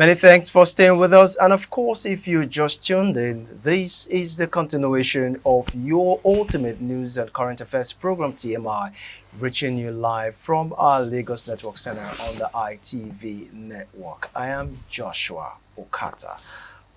Many thanks for staying with us. And of course, if you just tuned in, this is the continuation of your ultimate news and current affairs program, TMI, reaching you live from our Lagos Network Center on the ITV network. I am Joshua Okata.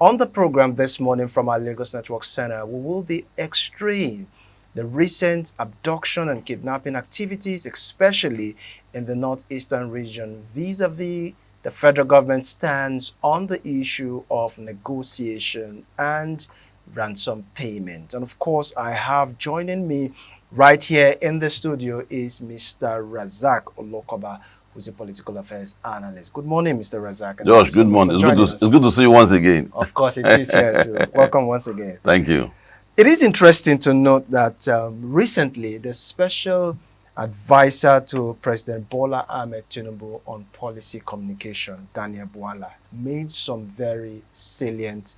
On the program this morning from our Lagos Network Center, we will be extraying the recent abduction and kidnapping activities, especially in the northeastern region, vis-a-vis the federal government stands on the issue of negotiation and ransom payment. And of course, I have joining me right here in the studio is Mr. Razak Olokoba, who's a political affairs analyst. Good morning, Mr. Razak. Josh, good morning. It's good to see you once again. Of course, it is here too. Welcome once again. Thank you. It is interesting to note that recently the special advisor to President Bola Ahmed Tinubu on policy communication, Daniel Bwala, made some very salient,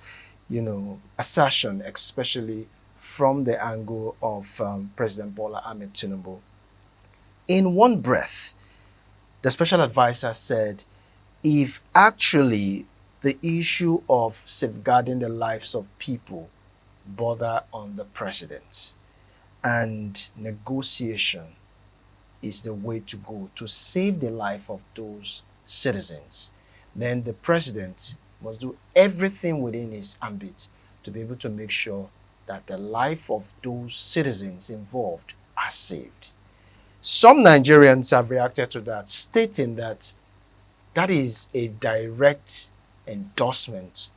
assertion, especially from the angle of President Bola Ahmed Tinubu. In one breath, the special advisor said, if actually the issue of safeguarding the lives of people bother on the president and negotiation is the way to go to save the life of those citizens, then the president must do everything within his ambit to be able to make sure that the life of those citizens involved are saved. Some Nigerians have reacted to that, stating that that is a direct endorsement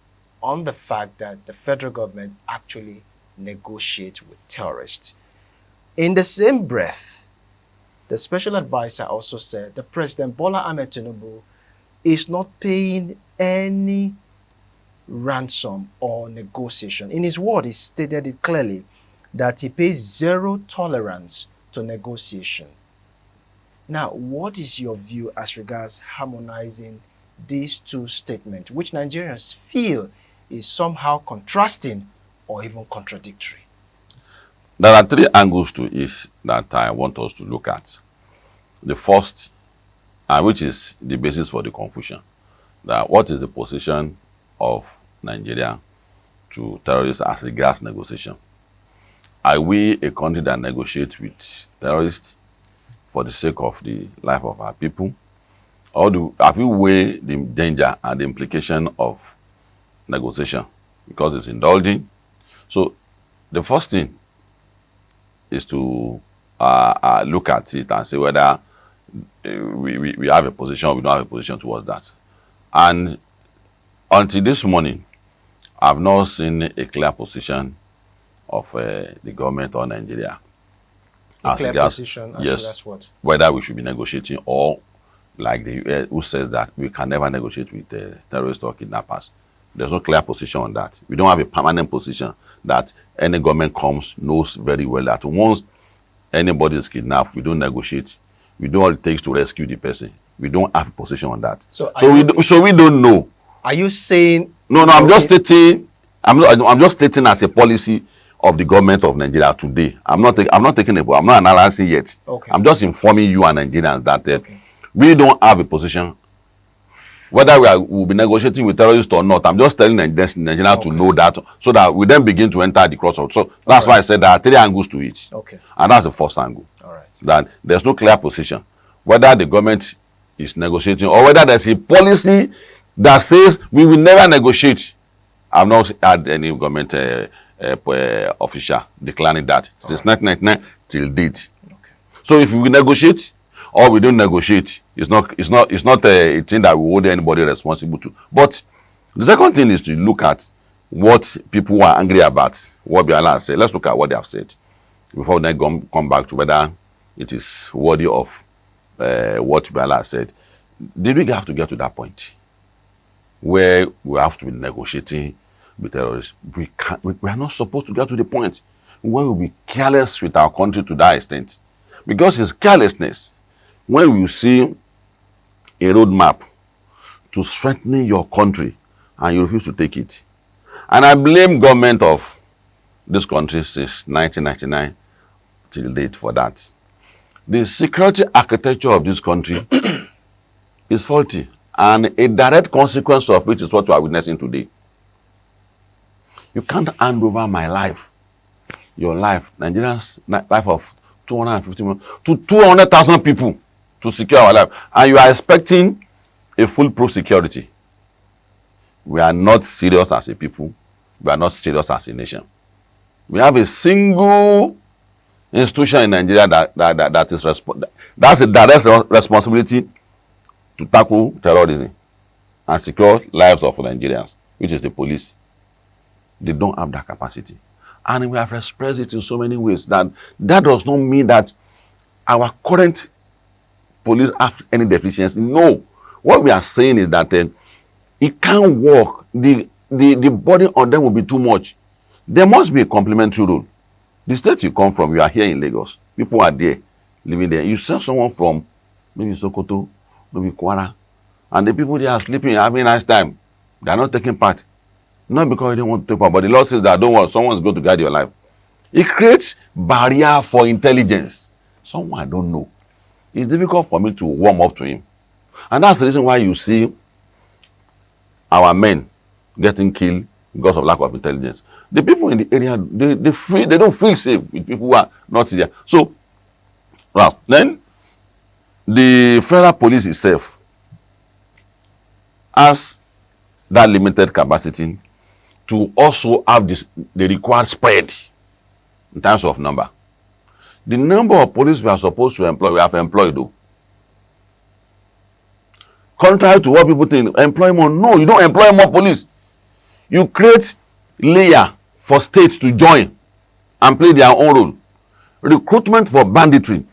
on the fact that the federal government actually negotiates with terrorists. In the same breath, the special advisor also said that President Bola Ahmed Tinubu is not paying any ransom or negotiation. In his word, he stated it clearly that he pays zero tolerance to negotiation. Now, what is your view as regards harmonizing these two statements, which Nigerians feel is somehow contrasting or even contradictory? There are three angles to it that I want us to look at. The first, which is the basis for the confusion, that what is the position of Nigeria to terrorists as regards negotiation? Are we a country that negotiates with terrorists for the sake of the life of our people? Or have we weighed the danger and the implication of negotiation because it's indulging? So the first thing is to look at it and say whether we have a position or we don't have a position towards that. And until this morning, I've not seen a clear position of the government or Nigeria. A clear position as yes, that's what? Whether we should be negotiating or like the US who says that we can never negotiate with terrorists or kidnappers. There's no clear position on that. We don't have a permanent position that any government comes knows very well that once anybody is kidnapped, we don't negotiate. We do all it takes to rescue the person. We don't have a position on that. So we don't know. Are you saying? No, I'm just stating. I'm just stating as a policy of the government of Nigeria today. I'm not taking a. I'm not analyzing yet. Okay. I'm just informing you and Nigerians that we don't have a position. Whether we'll be negotiating with terrorists or not, I'm just telling Nigeria to know that, so that we then begin to enter the crossroads. So that's why I said there are three angles to it. Okay. And that's the first angle. All right. That there's no clear position. Whether the government is negotiating or whether there's a policy that says we will never negotiate. I've not had any government official declaring that since 1999 till date. Okay. So if we negotiate or we don't negotiate, it's not a thing that we hold anybody responsible to. But the second thing is to look at what people are angry about, what Biala said. Let's look at what they have said before we then come back to whether it is worthy of what Biala said. Did we have to get to that point where we have to be negotiating with terrorists? We are not supposed to get to the point where we'll be careless with our country to that extent, because it's carelessness when you see a roadmap to strengthening your country and you refuse to take it. And I blame government of this country since 1999 till date for that. The security architecture of this country is faulty. And a direct consequence of which is what you are witnessing today. You can't hand over my life, your life, Nigerians' life of 250 million to 200,000 people to secure our life. And you are expecting a foolproof security. We are not serious as a people. We are not serious as a nation. We have a single institution in Nigeria that is that's a direct responsibility to tackle terrorism and secure lives of Nigerians, which is the police. They don't have that capacity. And we have expressed it in so many ways that does not mean that our current police have any deficiency. No. What we are saying is that it can't work. The burden on them will be too much. There must be a complementary role. The state you come from, you are here in Lagos. People are there, living there. You send someone from maybe Sokoto, maybe Kwara, and the people there are sleeping, having a nice time. They are not taking part. Not because they don't want to take part, but the law says that don't want someone is going to guide your life. It creates barrier for intelligence. Someone I don't know. It's difficult for me to warm up to him. And that's the reason why you see our men getting killed because of lack of intelligence. The people in the area, they don't feel safe with people who are not there. So, well, then the federal police itself has that limited capacity to also have the required spread in terms of number. The number of police we are supposed to employ, we have employed though. Contrary to what people think, employ more. No, you don't employ more police. You create layer for states to join and play their own role. Recruitment for banditry,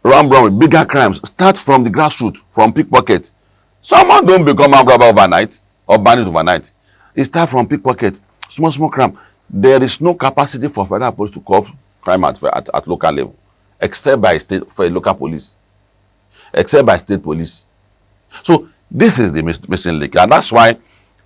robbery, bigger crimes starts from the grassroots, from pickpocket. Someone don't become a robber overnight or bandit overnight. It starts from pickpocket, small crime. There is no capacity for federal police to curb crime at local level, except by state for a local police, except by state police. So this is the missing link, and that's why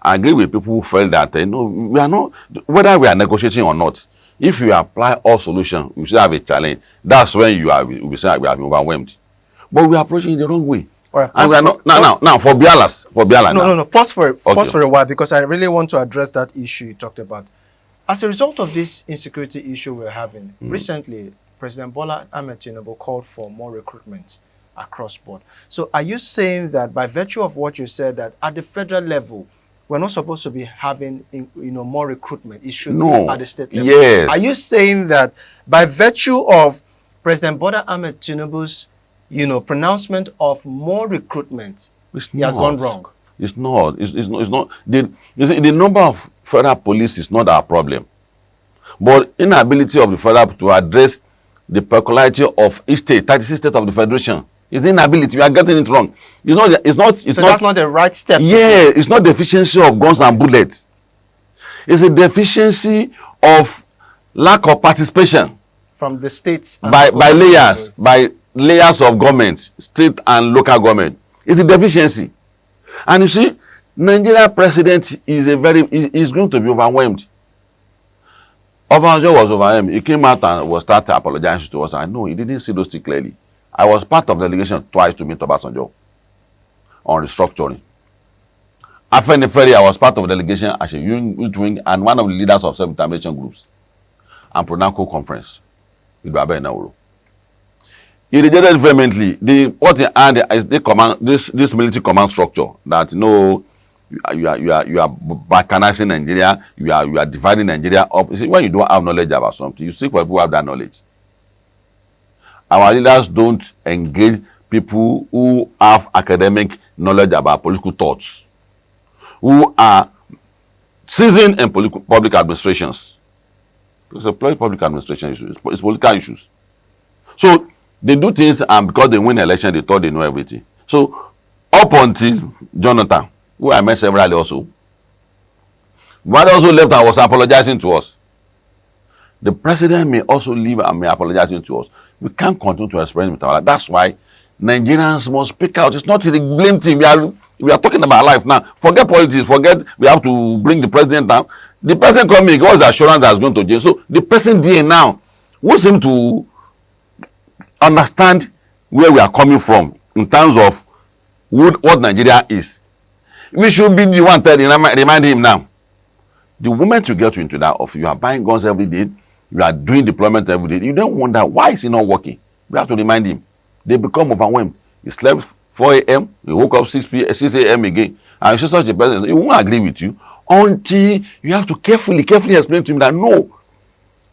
I agree with people who felt that we are not, whether we are negotiating or not. If you apply all solutions, you still have a challenge. That's when you will say we have been overwhelmed. But we are approaching it the wrong way. Right, and we are not now for Biala. No. Pause for a while, because I really want to address that issue you talked about. As a result of this insecurity issue we're having, recently, President Bola Ahmed Tinubu called for more recruitment across board. So are you saying that by virtue of what you said, that at the federal level, we're not supposed to be having more recruitment? It should be at the state level. Yes. Are you saying that by virtue of President Bola Ahmed Tinubu's pronouncement of more recruitment, he has gone wrong? It's not. It's not. You see, the number of federal police is not our problem, but inability of the federal to address the peculiarity of each state, 36 states of the federation, is inability. We are getting it wrong. It's not. So that's not the right step. Yeah, it's not deficiency of guns and bullets. It's a deficiency of lack of participation from the states by layers of government, state and local government. It's a deficiency. And you see, Nigeria president is going to be overwhelmed. Obasanjo was overwhelmed. He came out and was started apologizing to us. I know he didn't see those things clearly. I was part of the delegation twice to meet Obasanjo on restructuring. Afenifere, I was part of the delegation as a youth wing and one of the leaders of self-determination groups and Pronaco conference with Baba Nauru. He rejected vehemently what he had is this military command structure that you are balkanizing Nigeria, you are dividing Nigeria up. You see, when you don't have knowledge about something, you seek for people who have that knowledge. Our leaders don't engage people who have academic knowledge about political thoughts, who are seasoned in public administrations. It's a public administration issue. It's political issues. So they do things, and because they win election, they thought they know everything. So up until Jonathan, who I met severally also, but also left and was apologizing to us. The president may also leave and may apologizing to us. We can't continue to experiment with our life. That's why Nigerians must speak out. It's not the blame team. We are talking about life now. Forget politics. Forget we have to bring the president down. The president coming, what's the assurance that's going to jail? So the person there now who seem to understand where we are coming from in terms of what Nigeria is. We should be the one telling, remind him now. The moment you get into that office, you are buying guns every day, you are doing deployment every day. You don't wonder why is it not working. We have to remind him. They become overwhelmed. He slept 4 a.m., he woke up 6 a.m. again. And you're such a person, he won't agree with you until you have to carefully explain to him that no,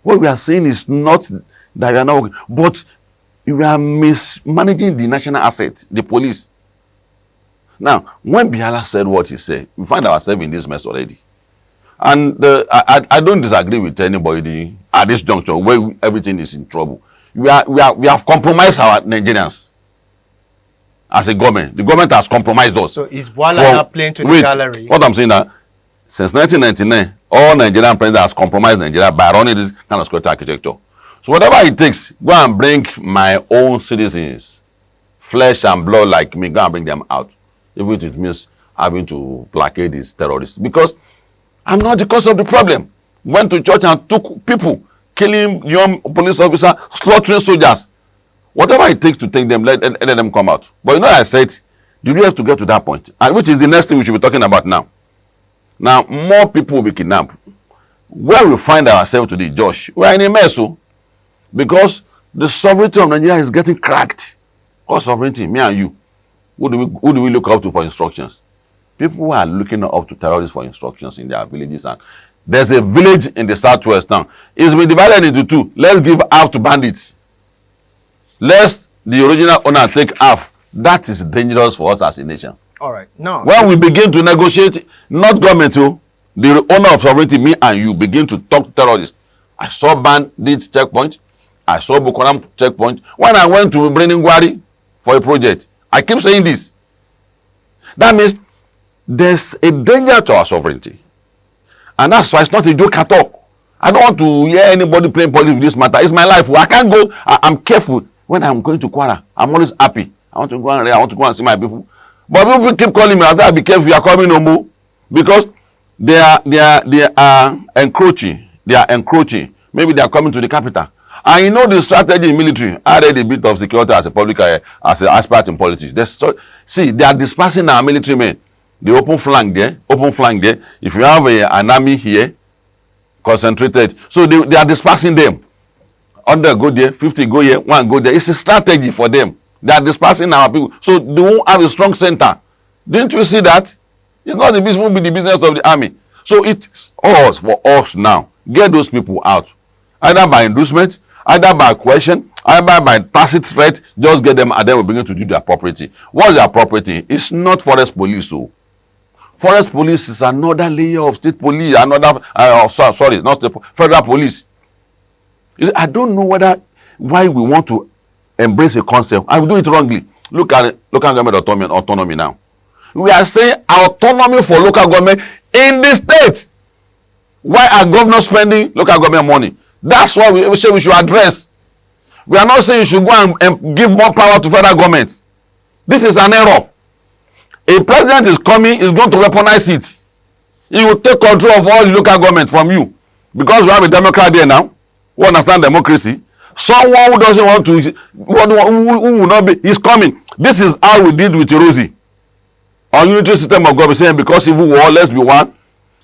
what we are saying is not that you are not working, but you are mismanaging the national asset, the police. Now, when Biala said what he said, we find ourselves in this mess already. And I don't disagree with anybody at this juncture where everything is in trouble. We have compromised our Nigerians as a government. The government has compromised us. So is Bola not playing to the gallery? What I'm saying now, since 1999, all Nigerian presidents has compromised Nigeria by running this kind of security architecture. So whatever it takes, go and bring my own citizens, flesh and blood like me, go and bring them out. Even if it means having to placate these terrorists. Because I'm not the cause of the problem. Went to church and took people, killing young police officers, slaughtering soldiers. Whatever it takes to take them, let them come out. But you know, I said, you really have to get to that point. And which is the next thing we should be talking about now. Now, more people will be kidnapped. Where we find ourselves today, Josh, we are in a mess. So, because the sovereignty of Nigeria is getting cracked. What sovereignty? Me and you. Who do we look up to for instructions? People who are looking up to terrorists for instructions in their villages. And there's a village in the southwest now. It's been divided into two. Let's give half to bandits. Let the original owner take half. That is dangerous for us as a nation. All right. Now, when we begin to negotiate, not government, the owner of sovereignty, me and you, begin to talk to terrorists. I saw bandits checkpoint. I saw Boko Haram checkpoint. When I went to Breningwari for a project, I keep saying this. That means there's a danger to our sovereignty. And that's why it's not a joke at all. I don't want to hear anybody playing politics with this matter. It's my life. I can't go. I'm careful. When I'm going to Kwara, I'm always happy. I want to go and read. I want to go and see my people. But people keep calling me. I say, be careful. You are coming no more. Because they are encroaching. They are encroaching. Maybe they are coming to the capital. And you know the strategy in military. I read a bit of security as a public, as an expert in politics. See, they are dispersing our military men. The open flank there. If you have an army here, concentrated. So they are dispersing them. 100 go there, 50 go here, 1 go there. It's a strategy for them. They are dispersing our people. So they won't have a strong center. Didn't you see that? It's not the business, won't be the business of the army. So it's us for us now. Get those people out. Either by inducement, either by question, either by tacit threat, just get them and then we begin to do their property. What's their property? It's not forest police. So forest police is another layer of state police, sorry, not the federal police. I don't know why we want to embrace a concept. I will do it wrongly. Look at local government autonomy now. We are saying autonomy for local government in the state. Why are governors spending local government money? That's what we say we should address. We are not saying you should go and give more power to federal government. This is an error. A president is coming, is going to weaponize it. He will take control of all the local government from you. Because we have a democrat there now. We understand democracy. Someone who doesn't want to, who will not be, he's coming. This is how we did with Rosie. Our unitary system of government saying because civil war, let's be one.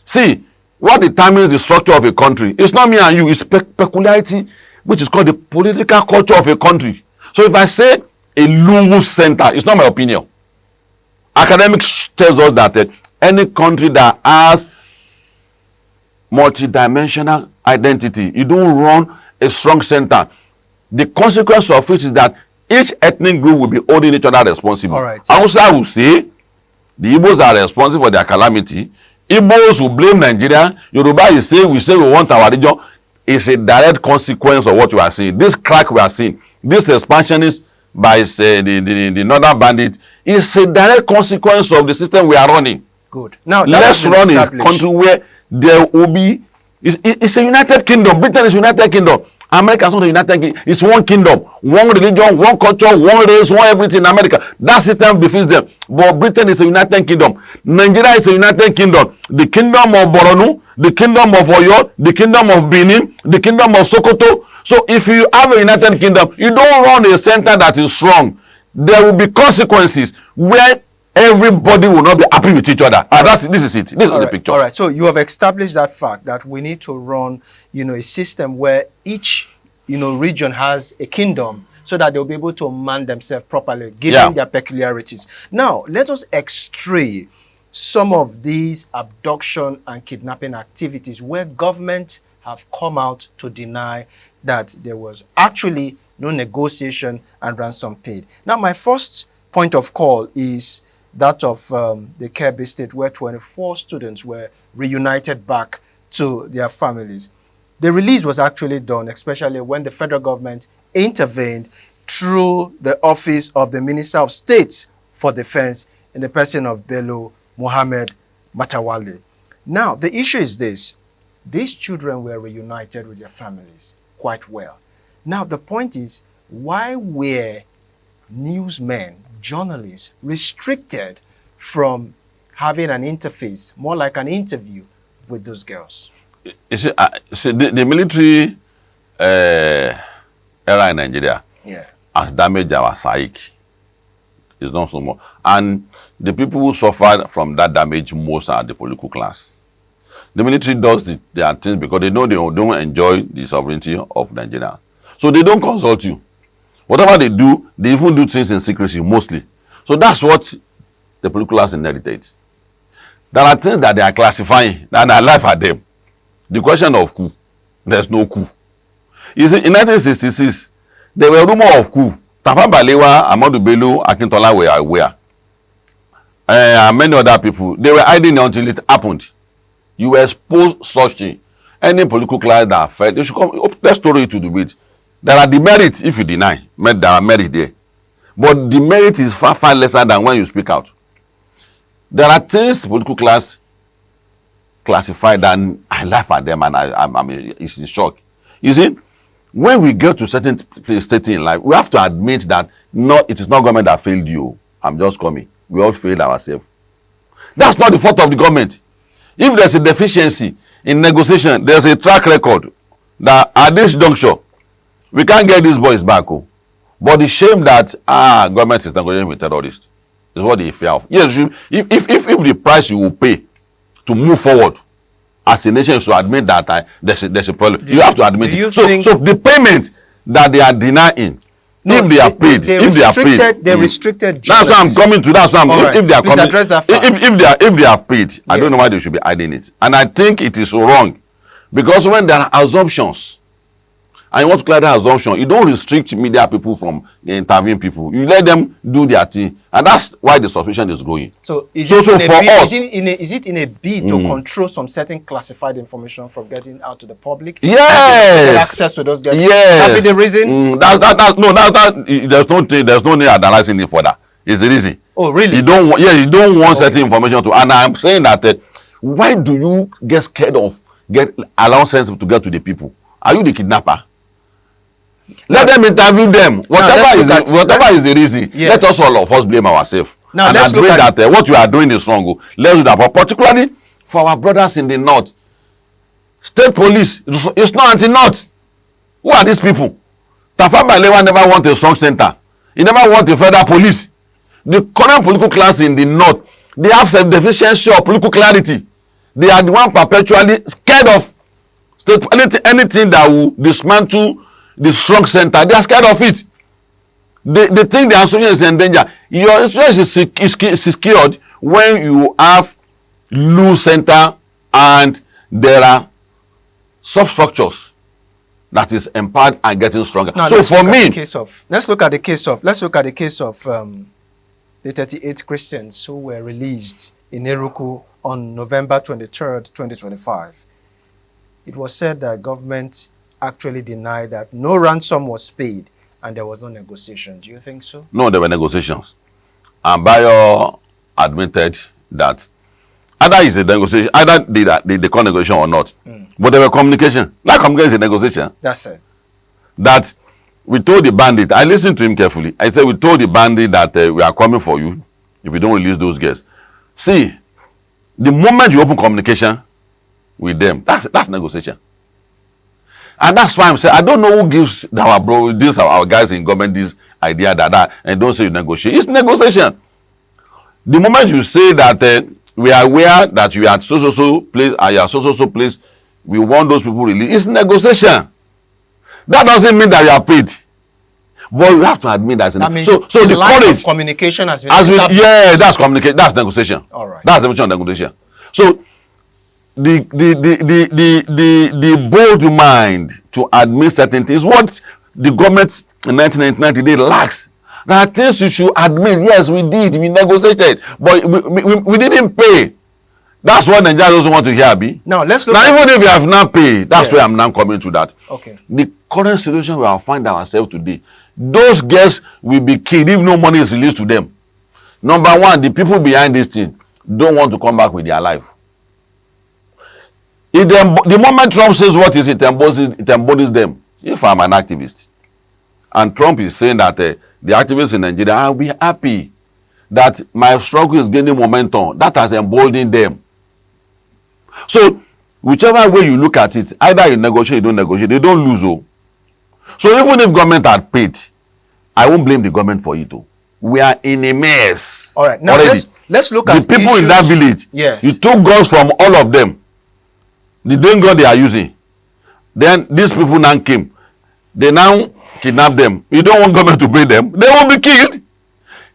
See, what determines the structure of a country? It's not me and you, it's peculiarity, which is called the political culture of a country. So if I say a loose center, it's not my opinion. Academics tells us that any country that has multidimensional identity, you don't run a strong center. The consequence of which is that each ethnic group will be holding each other responsible. All right. Hausa will say the Igbos are responsible for their calamity. Igbos will blame Nigeria. Yoruba is say we want our region. It's a direct consequence of what we are seeing. This crack we are seeing, this expansionist by the northern bandit, is a direct consequence of the system we are running. Good. Now let's run a country where there will be. It's a United Kingdom. Britain is United Kingdom. America is not a United Kingdom. It's one kingdom, one religion, one culture, one race, one everything in America. That system defeats them. But Britain is a United Kingdom. Nigeria is a United Kingdom. The kingdom of Borno, the kingdom of Oyo, the kingdom of Benin, the kingdom of Sokoto. So if you have a United Kingdom, you don't run a center that is strong. There will be consequences where everybody will not be happy with each other. This is it. This is the picture. All right. So you have established that fact that we need to run, a system where each, region has a kingdom so that they'll be able to man themselves properly, given their peculiarities. Now, let us extray some of these abduction and kidnapping activities where government have come out to deny that there was actually no negotiation and ransom paid. Now, my first point of call is that of the Kebbi State, where 24 students were reunited back to their families. The release was actually done, especially when the federal government intervened through the office of the Minister of State for Defense in the person of Bello Mohammed Matawale. Now, the issue is this. These children were reunited with their families quite well. Now, the point is, why were newsmen, journalists restricted from having an interface, more like an interview with those girls? You see, the military era in Nigeria has damaged our psyche. It's not so much. And the people who suffered from that damage most are the political class. The military does their things because they know they don't enjoy the sovereignty of Nigeria. So they don't consult you. Whatever they do, they even do things in secrecy, mostly. So that's what the political class inherited. There are things that they are classifying, and I laugh at them. The question of coup, there's no coup. You see, in 1966, there were rumors of coup. Tafa Balewa, Amadu Bello, Akintola were aware. And many other people, they were hiding until it happened. You expose such thing. Any political class that felt, they should come, let's story to the bit. There are the merits if you deny. There are merit there. But the merit is far, far lesser than when you speak out. There are things political class classified, and I laugh at them, and I'm in shock. You see, when we get to certain states in life, we have to admit that it is not government that failed you. I'm just coming. We all failed ourselves. That's not the fault of the government. If there's a deficiency in negotiation, there's a track record that at this juncture, we can't get these boys back. Oh. But the shame that government is negotiating with terrorists is what they fear of. Yes, if the price you will pay to move forward as a nation, you should admit that there's a problem. You have to admit it. So the payment that they are denying, if they are paid, they restricted. That's why I'm coming to. That's why I'm. Right. If they are coming, address that fact. If they have paid, yes. I don't know why they should be hiding it, and I think it is wrong, because when there are assumptions, and you want to clear that assumption, you don't restrict media people from interviewing people. You let them do their thing, and that's why the suspicion is growing. So is it in a bid to control some certain classified information from getting out to the public? Yes. Get access to those guys. Yes. That be the reason. There's no need analyzing it further. It's the reason. Oh, really? You don't want certain information to. And I'm saying that why do you get scared of allowing sense to get to the people? Are you the kidnapper? Let them interview them. Whatever is the reason, let us all of us blame ourselves. Now, and admit that what you are doing is wrong. Let's do that. But particularly for our brothers in the north, state police is not anti-north. Who are these people? Tafa Balewa never want a strong center. He never want a federal police. The current political class in the north, they have some deficiency of political clarity. They are the one perpetually scared of state anything that will dismantle the strong center. They are scared of it. They think their institution is in danger. Your institution is secured when you have loose center and there are substructures that is empowered and getting stronger. Now, so for me, let's look at the case of the 38 Christians who were released in Eruku on November 23rd, 2025. It was said that government actually denied that no ransom was paid and there was no negotiation. Do you think so? No, there were negotiations. And Bayo admitted that either is a negotiation, either they call negotiation or not. But there were communication. That communication is a negotiation. That's it. That we told the bandit, I listened to him carefully. I said, we told the bandit that we are coming for you if you don't release those guys. See, the moment you open communication with them, that's negotiation. And that's why I'm saying, I don't know who gives our guys in government this idea that and don't say you negotiate. It's negotiation. The moment you say that we are aware that you are at so place and you are so place, we want those people released. It's negotiation. That doesn't mean that you are paid. But you have to admit that. That means so the courage of communication has been yeah, that's communication. That's negotiation. All right. That's the negotiation. So the bold mind to admit certain things, what the government in 1999 today lacks. There are things you should admit. Yes, we did. We negotiated, but we didn't pay. That's what Nigeria doesn't want to hear, Abi. Now let's look. Now, even if you have not paid, that's where I'm now coming to that. Okay. The current situation we are find ourselves today, those girls will be killed if no money is released to them. Number one, the people behind this thing don't want to come back with their life. If the moment Trump says what is it embodies them. If I'm an activist, and Trump is saying that the activists in Nigeria, I'll be happy that my struggle is gaining momentum. That has emboldened them. So, whichever way you look at it, either you negotiate, you don't negotiate, they don't lose. Oh. So even if government had paid, I won't blame the government for it. Oh. We are in a mess. All right, now let's look at the people issues. In that village. Yes. You took guns from all of them. The damn gun they are using. Then these people now came. They now kidnap them. You don't want government to pay them. They will be killed.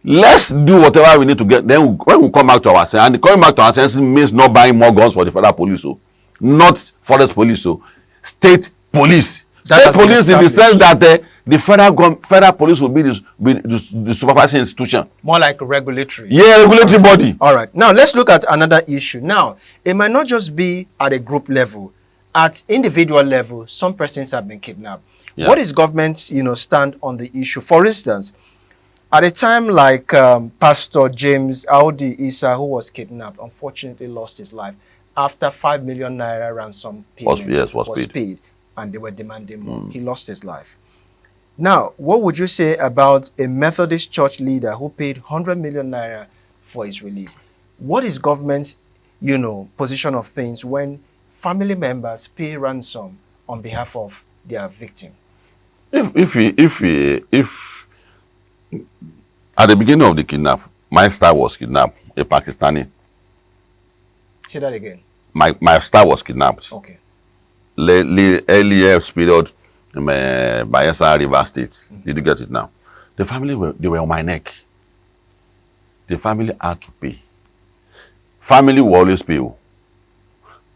Let's do whatever we need to get. Then when we come back to our sense, and coming back to our senses means not buying more guns for the federal police, so not forest police, so state police. State police in the sense that the federal police will be the supervising institution. More like regulatory. Yeah, regulatory body. All right. Now let's look at another issue. Now it might not just be at a group level, at individual level. Some persons have been kidnapped. Yeah. What is government's stand on the issue? For instance, at a time like Pastor James Audi Issa, who was kidnapped, unfortunately lost his life after 5 million naira ransom payment was paid, and they were demanding more. He lost his life. Now, what would you say about a Methodist church leader who paid 100 million naira for his release? What is government's, position of things when family members pay ransom on behalf of their victim? If at the beginning of the kidnap, my star was kidnapped, a Pakistani. Say that again. My star was kidnapped. Okay. Earlier period, Bayelsa River State. Did you get it now? The family they were on my neck. The family had to pay. Family will always pay,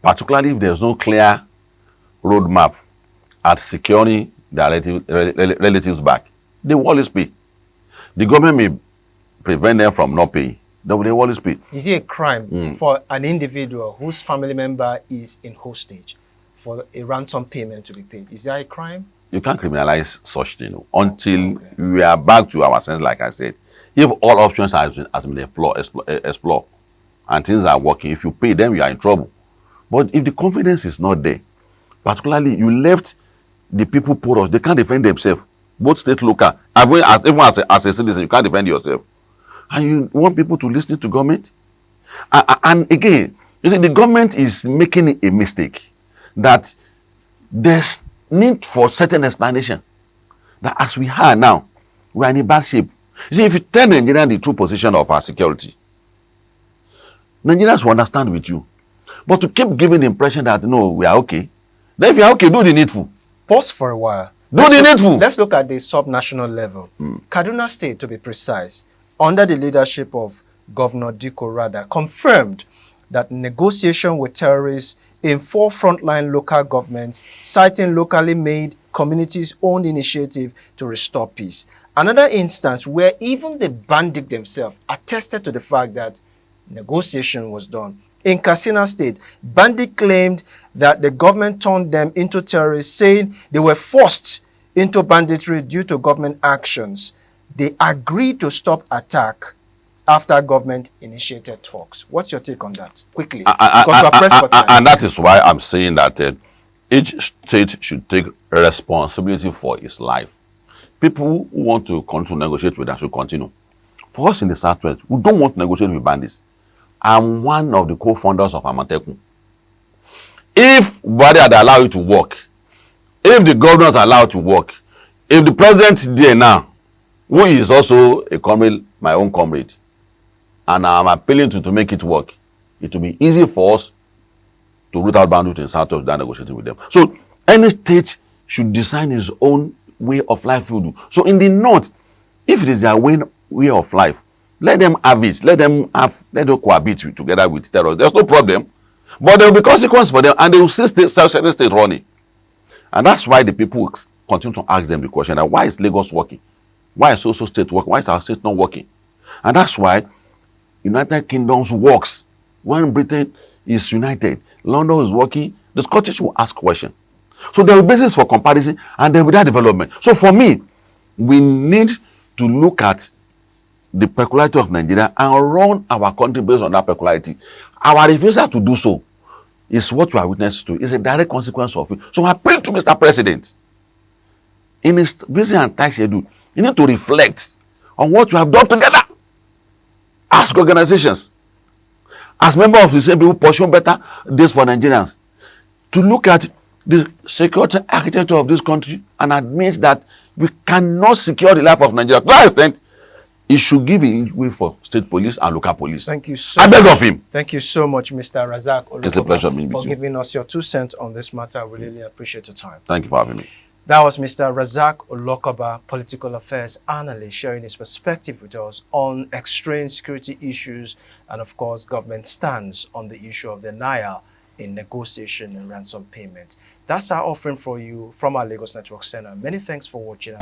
particularly if there's no clear roadmap at securing their relatives back. They will always pay. The government may prevent them from not paying. They will always pay. Is it a crime for an individual whose family member is in hostage for a ransom payment to be paid? Is that a crime? You can't criminalize such thing until we are back to our sense, like I said. If all options have been explored and things are working, if you pay them, you are in trouble. But if the confidence is not there, particularly you left the people porous, they can't defend themselves, both state, local. Even as a citizen, you can't defend yourself. And you want people to listen to government? And again, you see, the government is making a mistake that there's need for certain explanation. That as we are now, we are in a bad shape. You see, if you tell Nigerians the true position of our security, Nigerians will understand with you. But to keep giving the impression that, no, we are okay, then if you are okay, do the needful. Pause for a while. Let's look at the subnational level. Kaduna State, to be precise, under the leadership of Governor Diko Rada, confirmed that negotiation with terrorists in 4 frontline local governments, citing locally made communities' own initiative to restore peace. Another instance where even the bandit themselves attested to the fact that negotiation was done. In Katsina State, bandit claimed that the government turned them into terrorists, saying they were forced into banditry due to government actions. They agreed to stop attack after government initiated talks. What's your take on that? Quickly. Because you are pressed for time. And that is why I'm saying that each state should take responsibility for its life. People who want to continue to negotiate with us should continue. For us in the Southwest, we don't want to negotiate with bandits. I'm one of the co-founders of Amatekun. If Buhari had allowed you to work, if the governors allowed to work, if the president there now, who is also a comrade, my own comrade, and I'm appealing to make it work, it will be easy for us to root out bandwidth in South without negotiating with them. So any state should design its own way of life. So in the North, if it is their way of life, let them have it. Let them cohabit together with terrorists. There's no problem. But there will be consequences for them, and they will still stay running. And that's why the people continue to ask them the question that why is Lagos working? Why is also state working? Why is our state not working? And that's why United Kingdom's works when Britain is united, London is working, the Scottish will ask questions. So there will be basis for comparison, and there will be that development. So for me, we need to look at the peculiarity of Nigeria and run our country based on that peculiarity. Our refusal to do so is what you are witness to. It's a direct consequence of it. So I appeal to Mr. President, in his busy and tight schedule, you need to reflect on what you have done together as organizations, as members of the same people pursuing better days for Nigerians, to look at the security architecture of this country and admit that we cannot secure the life of Nigeria. To that extent, he should give a way for state police and local police. Thank you so I beg much. of him. Thank you so much, Mr. Razak Olukoba, It's a pleasure being for with you. giving us your 2 cents on this matter. We really appreciate your time. Thank you for having me. That was Mr. Razak Olukoba, political affairs analyst, sharing his perspective with us on extreme security issues and, of course, government stance on the issue of denial in negotiation and ransom payment. That's our offering for you from our Lagos Network Center. Many thanks for watching.